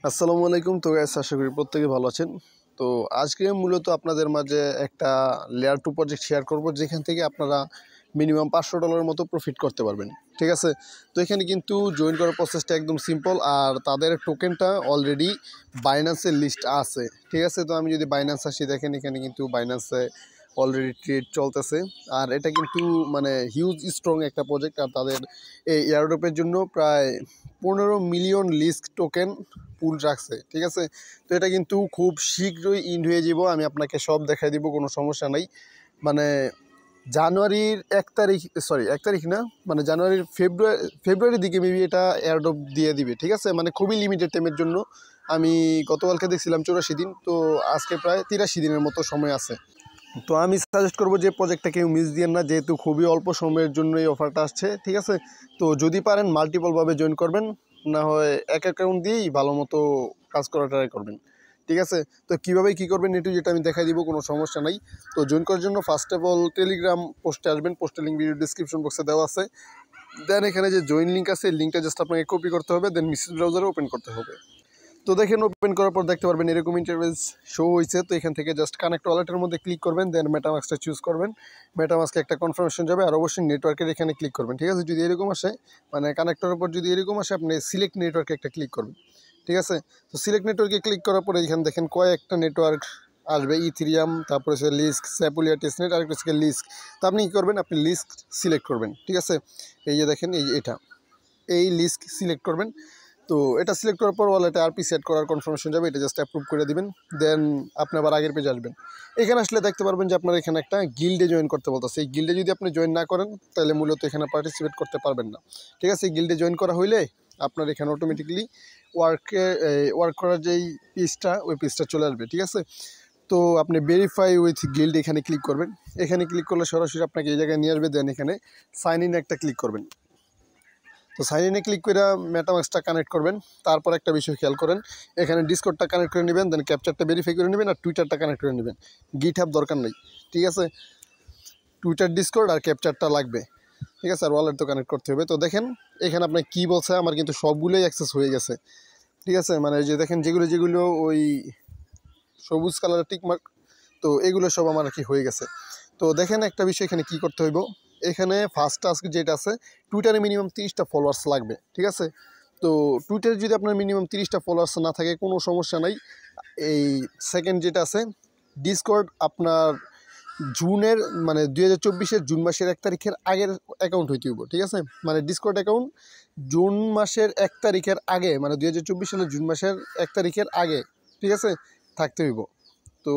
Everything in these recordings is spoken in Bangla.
আসসালামু আলাইকুম। তো গাইস, আশা করি প্রত্যেকে ভালো আছেন। তো আজকে মূলত আপনাদের মাঝে একটা লেয়ার 2 প্রজেক্ট শেয়ার করব, যেখান থেকে আপনারা মিনিমাম $500 মতো প্রফিট করতে পারবেন। ঠিক আছে? তো এখানে কিন্তু জয়েন করার প্রসেসটা একদম সিম্পল, আর তাদের টোকেনটা অলরেডি বাইন্যান্সের লিস্ট আছে। ঠিক আছে? তো আমি যদি বাইন্যান্স আসি, দেখেন এখানে কিন্তু বাইন্যান্সে অলরেডি ট্রেড চলতেছে। আর এটা কিন্তু মানে হিউজ স্ট্রং একটা প্রজেক্ট, আর তাদের এই এয়ারড্রপের জন্য প্রায় 15 মিলিয়ন লিস্ক টোকেন পুল রাখছে। ঠিক আছে? তো এটা কিন্তু খুব শীঘ্রই ইন্ড হয়ে যাব, আমি আপনাকে সব দেখাই দিব, কোনো সমস্যা নাই। মানে জানুয়ারির 1 তারিখ, সরি 1 তারিখ না, মানে জানুয়ারির ফেব্রুয়ারির দিকে মেবি এটা এয়ারড্রপ দিয়ে দিবে। ঠিক আছে? মানে খুবই লিমিটেড টাইমের জন্য। আমি গতকালকে দেখছিলাম 84 দিন, তো আজকে প্রায় 83 দিনের মতো সময় আছে। তো আমি সাজেস্ট করবো যে প্রজেক্টটা কেউ মিস দিয়েন না, যেহেতু খুবই অল্প সময়ের জন্য এই অফারটা আসছে। ঠিক আছে? তো যদি পারেন মাল্টিপলভাবে জয়েন করবেন, না হয় এক অ্যাকাউন্ট দিয়েই ভালো মতো কাজ করা ট্রাই করবেন। ঠিক আছে? তো কীভাবে কী করবেন একটু যেটা আমি দেখাই দিব, কোনো সমস্যা নাই। তো জয়েন করার জন্য ফার্স্ট অফ অল টেলিগ্রাম পোস্টে আসবেন, পোস্টের লিঙ্ক ভিডিও ডিসক্রিপশন বক্সে দেওয়া আছে। দেন এখানে যে জয়েন লিঙ্ক আছে, লিঙ্কটা জাস্ট আপনাকে কপি করতে হবে, দেন মেসেজ ব্রাউজারে ওপেন করতে হবে। তো দেখেন, ওপেন করার পর দেখতে পারবেন এরকম ইন্টারফেস শো হয়েছে। তো এখান থেকে জাস্ট কানেক্ট ওয়ালেটের মধ্যে ক্লিক করবেন, দেন মেটামাস্কটা চুজ করবেন। মেটামাস্কে একটা কনফার্মেশন যাবে, আর অবশ্যই নেটওয়ার্কের এখানে ক্লিক করবেন। ঠিক আছে? যদি এরকম আসে, মানে কানেক্টরের পর যদি এরকম আসে, আপনি সিলেক্ট নেটওয়ার্কে একটা ক্লিক করবেন। ঠিক আছে? তো সিলেক্ট নেটওয়ার্কে ক্লিক করার পরে এখানে দেখেন কয়েকটা নেটওয়ার্ক আসবে, ইথিরিয়াম, তারপরে হচ্ছে লিস্ক, স্যাপুলিয়া, টেস্টনেট, আর হচ্ছে লিস্ক। তো আপনি কী করবেন, আপনি লিস্ক সিলেক্ট করবেন। ঠিক আছে? এই যে দেখেন, এই লিস্ক সিলেক্ট করবেন। তো এটা সিলেক্ট করার পর ওয়ালেটে আরপি সেট করার কনফার্মেশন যাবে, এটা জাস্ট অ্যাপ্রুভ করে দিবেন। দেন আপনি আবার আগের পেজে আসবেন। এখানে আসলে দেখতে পারবেন যে আপনার এখানে একটা গিল্ডে জয়েন করতে বলতেছে। এই গিল্ডে যদি আপনি জয়েন না করেন, তাহলে মূলত এখানে পার্টিসিপেট করতে পারবেন না। ঠিক আছে? এই গিল্ডে জয়েন করা হইলে আপনার এখানে অটোমেটিকলি ওয়ার্ক করার যেই পেজটা, ওই পেজটা চলে আসবে। ঠিক আছে? তো আপনি ভেরিফাই উইথ গিল্ড এখানে ক্লিক করবেন। এখানে ক্লিক করলে সরাসরি আপনাকে এই জায়গায় নিয়ে আসবে। দেন এখানে সাইন ইন একটা ক্লিক করবেন। তো সাইন ইনে ক্লিক করে মেটামাস্কটা কানেক্ট করবেন। তারপর একটা বিষয় খেয়াল করেন, এখানে ডিসকর্ডটা কানেক্ট করে নেবেন, দেন ক্যাপচারটা ভেরিফাই করে নেবেন, আর টুইটারটা কানেক্ট করে নেবেন। গিটহাব দরকার নেই। ঠিক আছে? টুইটার, ডিসকর্ড আর ক্যাপচারটা লাগবে। ঠিক আছে? আর ওয়ালেট তো কানেক্ট করতে হবে। তো দেখেন এখানে আপনার কী বলছে, আমার কিন্তু সবগুলোই অ্যাক্সেস হয়ে গেছে। ঠিক আছে? মানে যে দেখেন যেগুলো ওই সবুজ কালারের টিকমার্ক, তো এগুলো সব আমার আর কি হয়ে গেছে। তো দেখেন একটা বিষয় এখানে কী করতে হইব, এখানে ফার্স্ট টাস্ক যেটা আছে, টুইটারে মিনিমাম 30টা ফলোয়ার্স লাগবে। ঠিক আছে? তো টুইটারে যদি আপনার মিনিমাম 30টা ফলোয়ার্স না থাকে, কোনো সমস্যা নাই। এই সেকেন্ড যেটা আছে, ডিসকর্ড আপনার জুনের, মানে 2024-এর জুন মাসের 1 তারিখের আগের অ্যাকাউন্ট হইতে হইব। ঠিক আছে? মানে ডিসকর্ড অ্যাকাউন্ট জুন মাসের 1 তারিখের আগে, মানে 2024 সালের জুন মাসের 1 তারিখের আগে, ঠিক আছে, থাকতে হইব। তো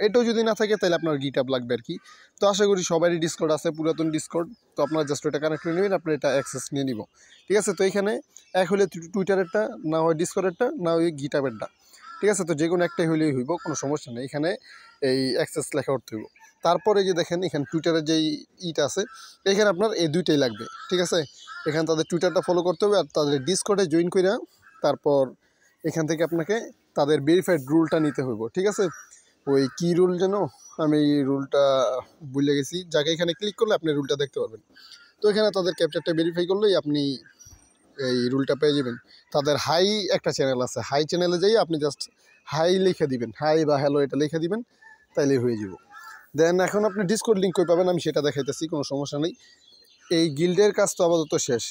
এটাও যদি না থাকে, তাহলে আপনার গিটহাব লাগবে আর কি। তো আশা করি সবারই ডিসকর্ড আছে, পুরাতন ডিসকর্ড। তো আপনারা জাস্ট ওইটা কানেক্ট করে নেবেন, আপনার এটা অ্যাক্সেস নিয়ে নিব। ঠিক আছে? তো এখানে এক হলে টুইটারেরটা, না হয় ডিসকর্ডেরটা, না হয় গিটহাবেরটা। ঠিক আছে? তো যে কোনো একটাই হইলেই হইব, কোনো সমস্যা নেই। এখানে এই অ্যাক্সেস লেখা করতে হইব। তারপরে যে দেখেন এখানে টুইটারের যেই ইটা আছে, এখানে আপনার এই দুইটাই লাগবে। ঠিক আছে? এখানে তাদের টুইটারটা ফলো করতে হবে, আর তাদের ডিসকর্ডে জয়েন করে তারপর এখান থেকে আপনাকে তাদের ভেরিফাইড রুলটা নিতে হইব। ঠিক আছে? ওই কী রুল যেন, আমি রুলটা ভুলে গেছি। যাকে এখানে ক্লিক করলে আপনি রুলটা দেখতে পারবেন। তো এখানে তাদের ক্যাপচারটা ভেরিফাই করলেই আপনি এই রুলটা পেয়ে যাবেন। তাদের হাই একটা চ্যানেল আছে, হাই চ্যানেলে যাই আপনি জাস্ট হাই লিখে দিবেন, হাই বা হ্যালো এটা লিখে দিবেন, তাইলেই হয়ে যাব। দেন এখন আপনি ডিসকর্ড লিঙ্ক কই পাবেন, আমি সেটা দেখাইতেছি, কোনো সমস্যা নেই। এই গিল্ডের কাজ তো আপাতত শেষ।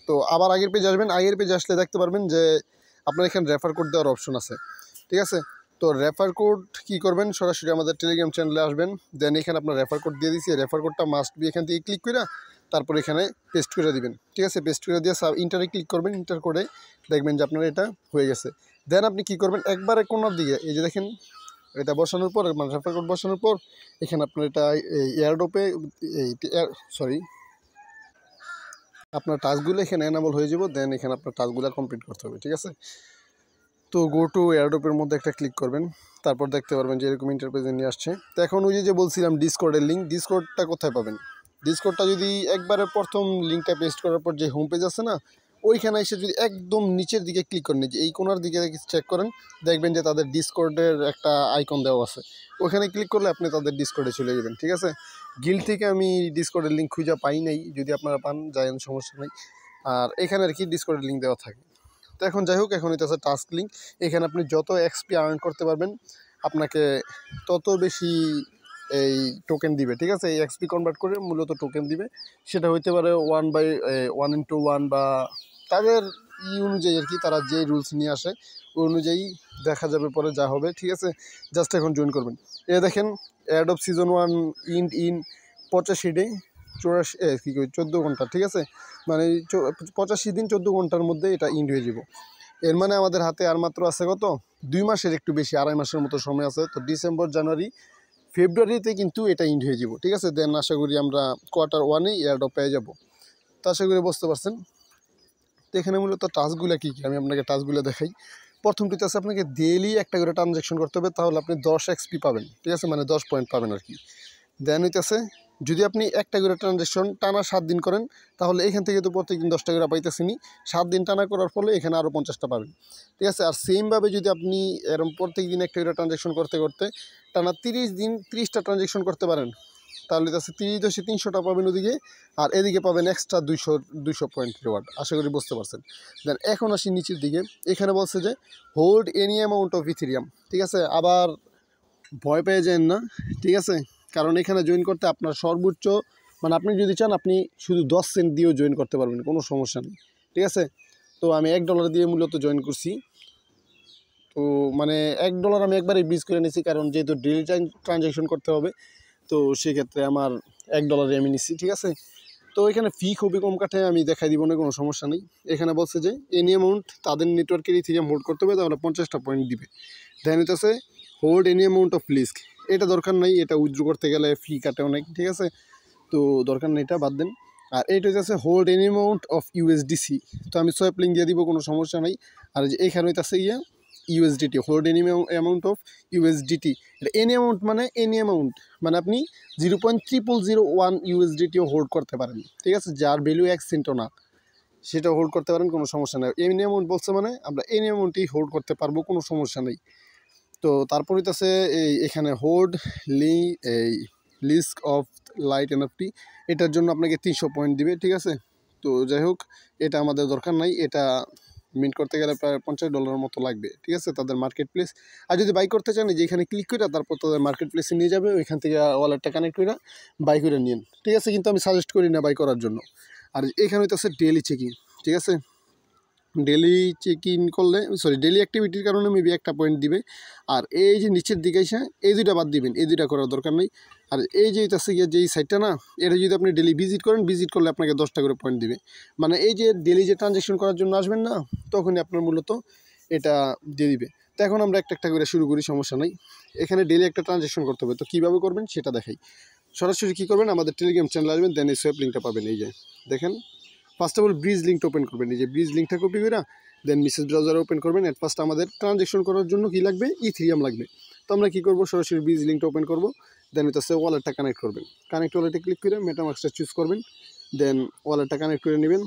তো আবার আগের পেজে আসবেন। আগের পেজে আসলে দেখতে পারবেন যে আপনার এখানে রেফার কোড দেওয়ার অপশন আছে। ঠিক আছে? তো রেফার কোড কী করবেন, সরাসরি আমাদের টেলিগ্রাম চ্যানেলে আসবেন। দেন এখানে আপনার রেফার কোড দিয়ে দিচ্ছি, রেফার কোডটা মাস্ট বি এখান থেকে ক্লিক করে তারপর এখানে পেস্ট করে দিবেন। ঠিক আছে? পেস্ট করে দিয়ে ইন্টারে ক্লিক করবেন। ইন্টার করে দেখবেন যে আপনার এটা হয়ে গেছে। দেন আপনি কী করবেন, একবারে কোনার দিকে এই যে দেখেন, এটা বসানোর পর, মানে রেফার কোড বসানোর পর এখানে আপনার এটা এয়ারড্রপে সরি আপনার টাস্কগুলো এখানে এনাবল হয়ে যাব। দেন এখানে আপনার টাস্কগুলো কমপ্লিট করতে হবে। ঠিক আছে? তো গো টু এয়ারড্রপের মধ্যে একটা ক্লিক করবেন। তারপর দেখতে পারবেন যে এরকম ইন্টারপেজে নিয়ে আসছে। তো এখন ওই যে বলছিলাম ডিসকর্ডের লিঙ্ক, ডিসকর্ডটা কোথায় পাবেন? ডিসকর্ডটা যদি একবারে প্রথম লিঙ্কটা পেস্ট করার পর যে হোম পেজ আছে না, ওইখানে এসে যদি একদম নিচের দিকে ক্লিক করেন, যে এই কোনার দিকে চেক করেন, দেখবেন যে তাদের ডিসকর্ডের একটা আইকন দেওয়া আছে। ওখানে ক্লিক করলে আপনি তাদের ডিসকর্ডে চলে যাবেন। ঠিক আছে? গিল্ড থেকে আমি ডিসকর্ডের লিঙ্ক খুঁজে পাই নাই, যদি আপনারা পান যায়েন, সমস্যা নেই। আর এখানে আর কি ডিসকর্ডের লিঙ্ক দেওয়া থাকে। তো এখন যাই হোক, এখন এটা আছে টাস্ক লিঙ্ক। এখানে আপনি যত এক্সপি আর্ন করতে পারবেন আপনাকে তত বেশি এই টোকেন দিবে, ঠিক আছে। এই এক্সপি কনভার্ট করে মূলত টোকেন দিবে, সেটা হইতে পারে 1/1 বা তাদের অনুযায়ী আর কি, তারা যে রুলস নিয়ে আসে ওই অনুযায়ী দেখা যাবে পরে যা হবে, ঠিক আছে। জাস্ট এখন জয়েন করবেন। এ দেখেন add of season 1 in 85 day 14 ঘন্টা, ঠিক আছে। মানে 85 দিন 14 ঘন্টার মধ্যে এটা ইন্ড হয়ে যাব। এর মানে আমাদের হাতে আর মাত্র আছে কত, 2 মাসের একটু বেশি, 2.5 মাসের মতো সময় আছে। তো ডিসেম্বর, জানুয়ারি, ফেব্রুয়ারিতে কিন্তু এটা ইন্ড হয়ে যাব, ঠিক আছে। দেন আশা করি আমরা Q1-এই এয়ারড্রপ পেয়ে যাব। তো আশা করি বুঝতে পারছেন। তো এখানে মূলত টাস্কগুলো কী কী আমি আপনাকে টাস্কগুলো দেখাই। প্রথমটিতে আছে আপনাকে ডেইলি একটা করে ট্রানজ্যাকশন করতে হবে, তাহলে আপনি 10 এক্সপি পাবেন, ঠিক আছে, মানে 10 পয়েন্ট পাবেন আর কি। দেন হইতেছে যদি আপনি একটা করে ট্রানজ্যাকশন টানা 7 দিন করেন, তাহলে এখান থেকে তো প্রত্যেকদিন 10টা করে পাইতেছেনি, 7 দিন টানা করার ফলে এখানে আরও 50টা পাবেন, ঠিক আছে। আর সেমভাবে যদি আপনি এরকম প্রত্যেক দিন একটা করে ট্রানজ্যাকশন করতে করতে টানা 30 দিন 30টা ট্রানজ্যাকশন করতে পারেন, তাহলে হচ্ছে 30-300টা পাবেন ওদিকে, আর এদিকে পাবেন এক্সট্রা 200 পয়েন্ট রিওয়ার্ড। আশা করি বুঝতে পারছেন। দেন এখন আসি নিচের দিকে। এখানে বলছে যে hold any amount of Ethereum, ঠিক আছে। আবার ভয় পেয়ে যান না, ঠিক আছে, কারণ এখানে জয়েন করতে আপনার সর্বোচ্চ, মানে আপনি যদি চান আপনি শুধু 10 সেন্ট দিয়েও জয়েন করতে পারবেন, কোনো সমস্যা নেই, ঠিক আছে। তো আমি $1 দিয়ে মূলত জয়েন করছি। তো মানে $1 আমি একবারেই ব্রিজ করে নিয়েছি, কারণ যেহেতু ডেইলি ট্রানজ্যাকশন করতে হবে, তো সেক্ষেত্রে আমার $1 আমি নিচ্ছি, ঠিক আছে। তো এখানে ফি খুবই কম কাটে, আমি দেখাই দিব না, কোনো সমস্যা নেই। এখানে বলছে যে এনি অ্যামাউন্ট তাদের নেটওয়ার্কের ইথেরিয়াম হোল্ড করতে হবে, তাহলে 50টা পয়েন্ট দিবে। দেন হইতেছে hold any amount of Leask, এটা দরকার নাই, এটা উইথড্র করতে গেলে ফি কাটে অনেক, ঠিক আছে। তো দরকার নেই, এটা বাদ দেন। আর এইটা হইতেছে hold any amount of USDC, তো আমি সোয়াপ লিঙ্ক দিয়ে দিব, কোনো সমস্যা নাই। আর যে এখানে হইতেছে USDT, hold any amount of USDT. এটা এনি অ্যামাউন্ট মানে এনি অ্যামাউন্ট, মানে আপনি 0.0001 ইউএসডিটিও হোল্ড করতে পারেন, ঠিক আছে, যার ভ্যালু 1 সেন্টও না, সেটা হোল্ড করতে পারেন, কোনো সমস্যা নেই। এনি অ্যামাউন্ট বলছে মানে আমরা এনি অ্যামাউন্টই হোল্ড করতে পারবো, কোনো সমস্যা নেই। তো তারপর হইতেছে এখানে hold Leask of light NFT, এটার জন্য আপনাকে 300 পয়েন্ট দিবে, ঠিক আছে। তো যাই হোক, এটা আমাদের দরকার নাই, এটা মিন্ট করতে গেলে প্রায় $50 মতো লাগবে, ঠিক আছে, তাদের মার্কেট প্লেস। আর যদি বাই করতে চান, যে এখানে ক্লিক করে তারপর তাদের মার্কেট প্লেসে নিয়ে যাবে, ওইখান থেকে ওয়ালেটটা কানেক্ট করে বাই করে নিন, ঠিক আছে। কিন্তু আমি সাজেস্ট করি না বাই করার জন্য। আর এখানে হইতেছে ডেইলি চেকিং, ঠিক আছে। ডেলি চেক ইন করলে, সরি, ডেলি অ্যাক্টিভিটির কারণে মেবি 1টা পয়েন্ট দিবে। আর এই যে নিচের দিকে এসে এই 2টা বাদ দিবেন, এই 2টা করার দরকার নেই। আর এই যে এটা গিয়ে যে এই সাইটটা না, এটা যদি আপনি ডেলি ভিজিট করেন, ভিজিট করলে আপনাকে 10টা করে পয়েন্ট দিবে। মানে এই যে ডেলি যে ট্রানজ্যাকশন করার জন্য আসবেন না, তখনই আপনার মূলত এটা দিয়ে দিবে। তো এখন আমরা একটা একটা করে শুরু করি, সমস্যা নেই। এখানে ডেলি একটা ট্রানজ্যাকশন করতে হবে, তো কীভাবে করবেন সেটা দেখাই। সরাসরি কী করবেন, আমাদের টেলিগ্রাম চ্যানেল আসবেন, দেন এই সোয়াপ লিঙ্কটা পাবেন। এই যে দেখেন, ফার্স্ট অফ অল ব্রিজ লিঙ্কটা ওপেন করবেন, এই যে ব্রিজ লিঙ্কটা কপি করে দেন মেসেজ ব্রাউজার ওপেন করবেন। এট ফার্স্ট আমাদের ট্রানজ্যাকশন করার জন্য কী লাগবে, ইথেরিয়াম লাগবে। তো আমরা কী করবো, সরাসরি ব্রিজ লিঙ্কটা ওপেন করবো, দেন হচ্ছে ওয়ালেটটা কানেক্ট করবেন। কানেক্ট ওয়ালেটে ক্লিক করে মেটামাস্কটা চুজ করবেন, দেন ওয়ালেটটা কানেক্ট করে নেবেন।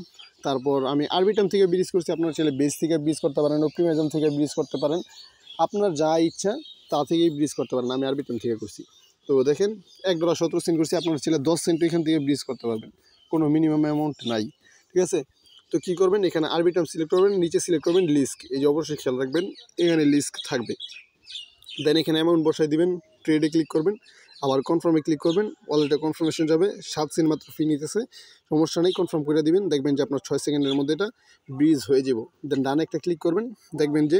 তারপর আমি আরবিটাম থেকে ব্রিজ করছি, আপনার চাইলে বেস থেকে ব্রিজ করতে পারেন, অপটিমাইজম থেকে ব্রিজ করতে পারেন, আপনার যা ইচ্ছা তা থেকেই ব্রিজ করতে পারেন। আমি আরবিটাম থেকে করছি। তো দেখেন $1 17 সেন্ট করছি, আপনার ছেলে 10 সেন্ট এখান থেকে ব্রিজ করতে পারবেন, কোনো মিনিমাম অ্যামাউন্ট নাই, ঠিক আছে। তো কী করবেন, এখানে আরবিটাম সিলেক্ট করবেন, নিচে সিলেক্ট করবেন লিস্ক, এই যে অবশ্যই খেয়াল রাখবেন এখানে লিস্ক থাকবে। দেন এখানে অ্যামাউন্ট বসাই দিবেন, ট্রেডে ক্লিক করবেন, আবার কনফার্মে ক্লিক করবেন, ওয়ালেটে কনফার্মেশন যাবে, 7 সেন্ট মাত্র ফি নিতেছে, সমস্যা নেই, কনফার্ম করে দিবেন। দেখবেন যে আপনার 6 সেকেন্ডের মধ্যে এটা ব্রিজ হয়ে যাব। দেন ডানে একটা ক্লিক করবেন, দেখবেন যে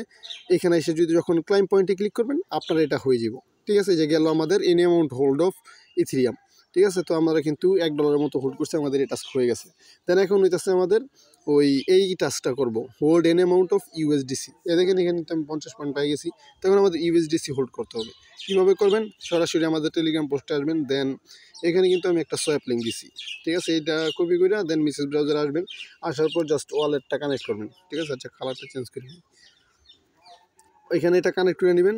এখানে এসে যদি যখন ক্লাইম পয়েন্টে ক্লিক করবেন আপনার এটা হয়ে যাব, ঠিক আছে। যে গেল আমাদের any amount hold of Ethereum, ঠিক আছে। তো আমরা কিন্তু $1 মতো হোল্ড করছি, আমাদের এই টাস্ক হয়ে গেছে। দেন এখন হইতেছে আমাদের এই টাস্কটা করবো, hold N amount of USDC. দেখেন এখানে আমি 50 পয়েন্ট পাই গেছি, তখন আমাদের ইউএসডিসি হোল্ড করতে হবে। কীভাবে করবেন, সরাসরি আমাদের টেলিগ্রাম পোস্টে আসবেন, দেন এখানে কিন্তু আমি একটা সোয়াপ লিঙ্ক দিছি, ঠিক আছে। এটা কপি করে দেন মেসেজ ব্রাউজারে আসবেন, আসার পর জাস্ট ওয়ালেটটা কানেক্ট করবেন, ঠিক আছে। আচ্ছা, কালারটা চেঞ্জ করি, এখানে এটা কানেক্ট করে নেবেন।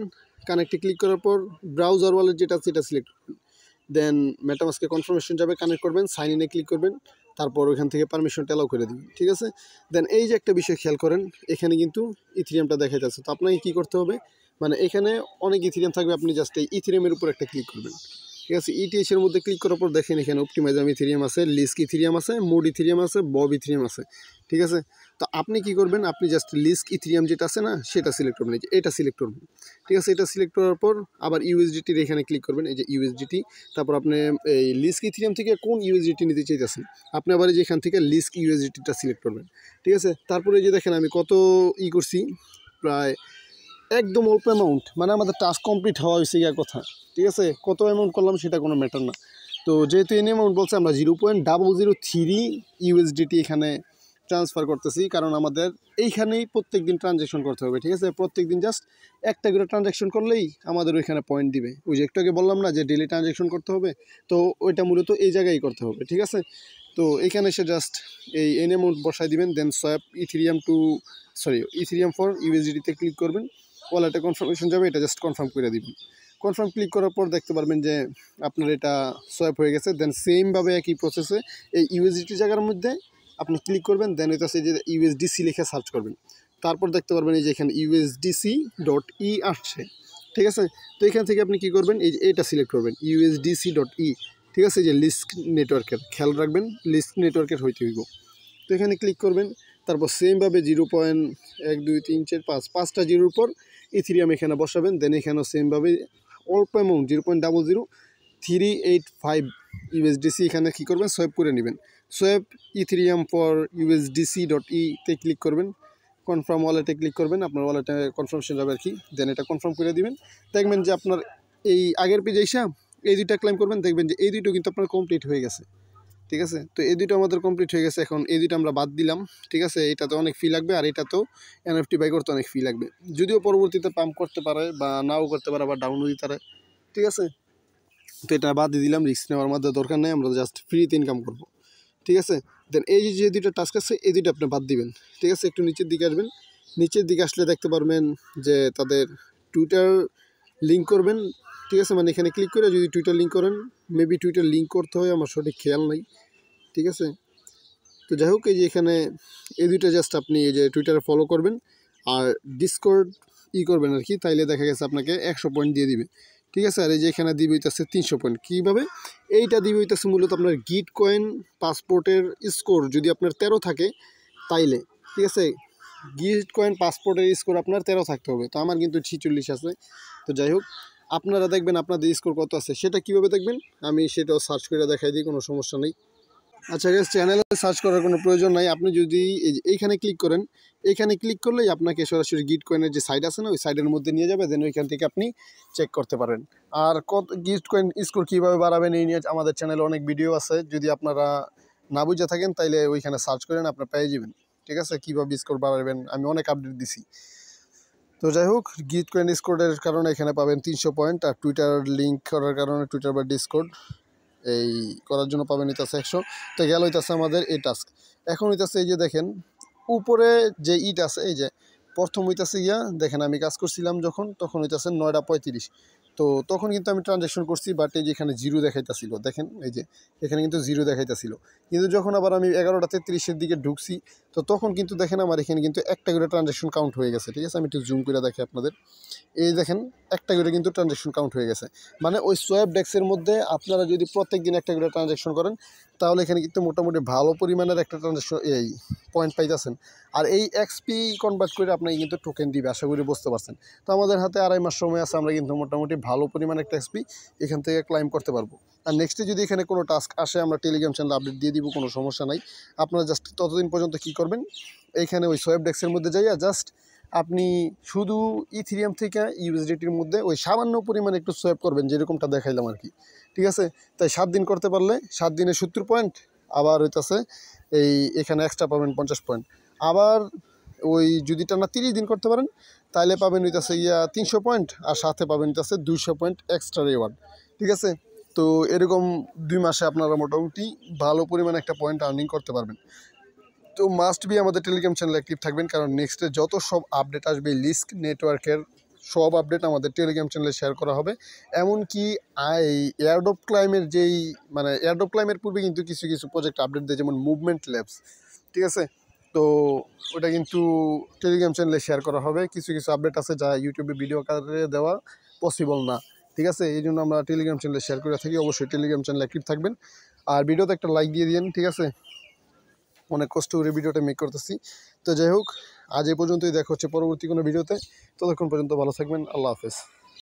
কানেক্টে ক্লিক করার পর ব্রাউজার ওয়ালেট যেটা আছে এটা সিলেক্ট করবেন, দেন মেটামাস্কে কনফার্মেশন যাবে, কানেক্ট করবেন, সাইন ইনে ক্লিক করবেন, তারপর ওইখান থেকে পারমিশনটা অ্যালাউ করে দিবেন, ঠিক আছে। দেন এই যে একটা বিষয় খেয়াল করেন, এখানে কিন্তু ইথেরিয়ামটা দেখা যাচ্ছে। তো আপনাকে কী করতে হবে, মানে এখানে অনেক ইথেরিয়াম থাকবে, আপনি জাস্ট এই ইথেরিয়ামের উপর একটা ক্লিক করবেন, ঠিক আছে। ইটিএসের মধ্যে ক্লিক করার পর দেখেন এখানে অপটিমাইজাম ইথেরিয়াম আছে, লিস্ক ইথেরিয়াম আছে, মোড ইথেরিয়াম আছে, বব ইথেরিয়াম আছে, ঠিক আছে। তো আপনি কি করবেন, আপনি জাস্ট লিস্ক ইথেরিয়াম যেটা আছে না সেটা সিলেক্ট করবেন, এই যে এটা সিলেক্ট করবেন। ঠিক আছে, এটা সিলেক্ট করার পর আবার ইউএসডিটির এখানে ক্লিক করবেন, এই যে ইউএসডিটি। তারপর আপনি এই লিস্ক ইথেরিয়াম থেকে কোন ইউএসডিটি নিতে চাইতেছেন, আপনি আবার এই যে এখান থেকে লিস্ক ইউএসডিটিটা সিলেক্ট করবেন। ঠিক আছে, তারপরে এই যে দেখেন আমি কত করছি, প্রায় একদম অল্প অ্যামাউন্ট, মানে আমাদের টাস্ক কমপ্লিট হওয়া হয়েছে গিয়া কথা। ঠিক আছে, কত অ্যামাউন্ট করলাম সেটা কোনো ম্যাটার না। তো যেহেতু এন অ্যামাউন্ট বলছে, আমরা 0.003 ইউএসডিটি এখানে ট্রান্সফার করতেছি, কারণ আমাদের এইখানেই প্রত্যেক দিন ট্রানজ্যাকশন করতে হবে। ঠিক আছে, প্রত্যেক দিন জাস্ট একটা করে ট্রানজ্যাকশন করলেই আমাদের ওইখানে পয়েন্ট দিবে। ওই যে একটু আগে বললাম না যে ডেলি ট্রানজ্যাকশন করতে হবে, তো ওইটা মূলত এই জায়গায় করতে হবে। ঠিক আছে, তো এখানে এসে জাস্ট এই এন অ্যামাউন্ট বসাই দিবেন, দেন সোয়াপ ইথেরিয়াম ফর ইউএসডিটিতে ক্লিক করবেন, ওয়ালেটে কনফার্মেশন যাবে, এটা জাস্ট কনফার্ম করে দিবেন। কনফার্ম ক্লিক করার পর দেখতে পারবেন যে আপনার এটা সোয়াপ হয়ে গেছে। দেন সেমভাবে একই প্রসেসে এই ইউএসডিটি জায়গার মধ্যে আপনি ক্লিক করবেন, দেন এটা যে ইউএসডিসি লিখে সার্চ করবেন। তারপর দেখতে পারবেন এই যে এখানে USDC.E আসছে। ঠিক আছে, তো এখান থেকে আপনি কি করবেন, এই যে এটা সিলেক্ট করবেন USDC.E। ঠিক আছে, এই যে লিস্ক নেটওয়ার্কের খেয়াল রাখবেন, লিস্ক নেটওয়ার্কের হইতে হইব। তো এখানে ক্লিক করবেন, তারপর সেমভাবে 0.1 2 3 4 5 জিরোর পর ইথেরিয়াম এখানে বসাবেন। দেন এখানেও সেমভাবে অল্প অ্যামাউন্ট 0.00385 ইউএসডিসি এখানে কী করবেন, সোয়াপ করে নেবেন। সোয়াপ ইথেরিয়াম ফর USDC.E তে ক্লিক করবেন, কনফার্ম ওয়ালেটে ক্লিক করবেন, আপনার ওয়ালেটে কনফার্মেশন যাবে আর কি। দেন এটা কনফার্ম করে দিবেন, দেখবেন যে আপনার এই আগের পেজে এসে এই দুইটা ক্লেম করবেন, দেখবেন যে এই দুটো কিন্তু আপনার কমপ্লিট হয়ে গেছে। ঠিক আছে, তো এই দুটো আমাদের কমপ্লিট হয়ে গেছে। এখন এই দুটো আমরা বাদ দিলাম। ঠিক আছে, এটাতে অনেক ফি লাগবে, আর এটা তো NFT বাই করতে অনেক ফি লাগবে, যদিও পরবর্তীতে পাম্প করতে পারে বা নাও করতে পারে, আবার ডাউনও দিতে পারে। ঠিক আছে, তো এটা বাদ দিয়ে দিলাম, রিস্ক নেওয়ার মধ্যে দরকার নেই, আমরা জাস্ট ফ্রিতে ইনকাম করবো। ঠিক আছে, দেন এই যে দুটো টাস্ক আছে এই দুটো আপনি বাদ দিবেন। ঠিক আছে, একটু নিচের দিকে আসবেন, নিচের দিকে আসলে দেখতে পারবেন যে তাদের টুইটার লিঙ্ক করবেন। ঠিক আছে, মানে এখানে ক্লিক করে যদি টুইটার লিঙ্ক করেন, মেবি টুইটার লিঙ্ক করতে হয়, আমার সঠিক খেয়াল নাই। ঠিক আছে, তো যাই হোক, এই যে এখানে এই দুইটা জাস্ট আপনি এই যে টুইটারে ফলো করবেন আর ডিসকর্ড করবেন আর কি, তাইলে দেখা গেছে আপনাকে 100 পয়েন্ট দিয়ে দিবে। ঠিক আছে, আর এই যে এখানে দিবে হইতেছে 300 পয়েন্ট। কীভাবে এইটা দিবে হইতেছে, মূলত আপনার গিট কয়েন পাসপোর্টের স্কোর যদি আপনার 13 থাকে তাইলে। ঠিক আছে, গিট কয়েন পাসপোর্টের স্কোর আপনার 13 থাকতে হবে, তো আমার কিন্তু 46 আছে। তো যাই হোক, আপনারা দেখবেন আপনাদের স্কোর কত আছে, সেটা কীভাবে দেখবেন আমি সেটাও সার্চ করে দেখাই দিই, কোনো সমস্যা নেই। আচ্ছা গাইস, চ্যানেলে সার্চ করার কোনো প্রয়োজন নাই, আপনি যদি এইখানে ক্লিক করেন, এখানে ক্লিক করলেই আপনাকে সরাসরি গিট কয়েনের যে সাইট আছে না, ওই সাইটের মধ্যে নিয়ে যাবে। দেন ওইখান থেকে আপনি চেক করতে পারেন। আর কত গিট কয়েন স্কোর কীভাবে বাড়াবেন এই নিয়ে আমাদের চ্যানেলে অনেক ভিডিও আছে, যদি আপনারা না বুঝে থাকেন তাইলে ওইখানে সার্চ করেন, আপনারা পেয়ে যাবেন। ঠিক আছে, কীভাবে স্কোর বাড়াবেন আমি অনেক আপডেট দিছি। তো যাই হোক, গিট কয়েন স্কোরের কারণে এখানে পাবেন 300 পয়েন্ট, আর টুইটার লিঙ্ক করার কারণে টুইটার বা ডিসকর্ড এই করার জন্য পাবেন হইতেছে 100। তো গেল হইতেছে আমাদের এই টাস্ক। এখন হইতেছে এই যে দেখেন উপরে যে ইট আছে, এই যে প্রথম হইতেছে গিয়া দেখেন আমি কাজ করছিলাম যখন, তখন হইতেছে 9:35। তো তখন কিন্তু আমি ট্রানজ্যাকশন করছি, বাট এই যে এখানে জিরো দেখাইতেছিল, দেখেন এই যে এখানে কিন্তু জিরো দেখাইতেছিল। কিন্তু যখন আবার আমি 11:33 দিকে ঢুকছি, তো তখন কিন্তু দেখেন আমার এখানে কিন্তু একটা করে ট্রানজ্যাকশন কাউন্ট হয়ে গেছে। ঠিক আছে, আমি একটু জুম করে দেখি আপনাদের, এই দেখেন একটা করে কিন্তু ট্রানজ্যাকশন কাউন্ট হয়ে গেছে। মানে ওই সোয়াপ ডেক্সের মধ্যে আপনারা যদি প্রত্যেক দিন একটা করে ট্রানজ্যাকশন করেন, তাহলে এখানে কিন্তু মোটামুটি ভালো পরিমাণের একটা ট্রানজ্যাকশন এই পয়েন্ট পাইতেছেন। আর এই XP কনভার্ট করে আপনাকে কিন্তু টোকেন দিবে, আশা করি বুঝতে পারছেন। তো আমাদের হাতে 2.5 মাস সময় আছে, আমরা কিন্তু মোটামুটি ভালো পরিমাণ একটা XP এখান থেকে ক্লাইম করতে পারবো। আর নেক্সটে যদি এখানে কোনো টাস্ক আসে, আমরা টেলিগ্রাম চ্যানেলে আপডেট দিয়ে দিব, কোনো সমস্যা নাই। আপনারা জাস্ট ততদিন পর্যন্ত কী করবেন, এইখানে ওই সোয়াপ ডেক্সের মধ্যে যাইয়া জাস্ট আপনি শুধু ইথেরিয়াম থেকে ইউএসডিটির মধ্যে ওই সামান্য পরিমাণে একটু সোয়াপ করবেন, যেরকমটা দেখাইলাম আর কি। ঠিক আছে, তাই 7 দিন করতে পারলে 7 দিনে 70 পয়েন্ট, আবার হইতেছে এই এখানে এক্সট্রা পাবেন 50 পয়েন্ট। আবার ওই যদি টানা 30 দিন করতে পারেন তাহলে পাবেন হইতেছে 300 পয়েন্ট, আর সাথে পাবেন হইতেছে 200 পয়েন্ট এক্সট্রা রিওয়ার্ড। ঠিক আছে, তো এরকম 2 মাসে আপনারা মোটামুটি ভালো পরিমাণে একটা পয়েন্ট আর্নিং করতে পারবেন। তো মাস্ট বি আমাদের টেলিগ্রাম চ্যানেলে অ্যাক্টিভ থাকবেন, কারণ নেক্সটে যত সব আপডেট আসবে লিস্ক নেটওয়ার্কের সব আপডেট আমাদের টেলিগ্রাম চ্যানেলে শেয়ার করা হবে। এমনকি এয়ারড্রপ ক্লাইমের যেই মানে এয়ারড্রপ ক্লাইমের পূর্বে কিন্তু কিছু কিছু প্রজেক্ট আপডেট দেয়, যেমন মুভমেন্ট ল্যাবস। ঠিক আছে, তো ওটা কিন্তু টেলিগ্রাম চ্যানেলে শেয়ার করা হবে। কিছু কিছু আপডেট আছে যা ইউটিউবে ভিডিও আকারে দেওয়া পসিবল না। ঠিক আছে, এই জন্য আমরা টেলিগ্রাম চ্যানেলে শেয়ার করে থাকি, অবশ্যই টেলিগ্রাম চ্যানেলে অ্যাক্টিভ থাকবেন। আর ভিডিওতে একটা লাইক দিয়ে দিন। ঠিক আছে। অনেক কষ্ট করে ভিডিওটা মেক করতেছি। তো যাই হোক, আজ এই পর্যন্তই, দেখা হচ্ছে পরবর্তী কোনো ভিডিওতে। ততক্ষণ পর্যন্ত ভালো থাকবেন। আল্লাহ হাফেজ।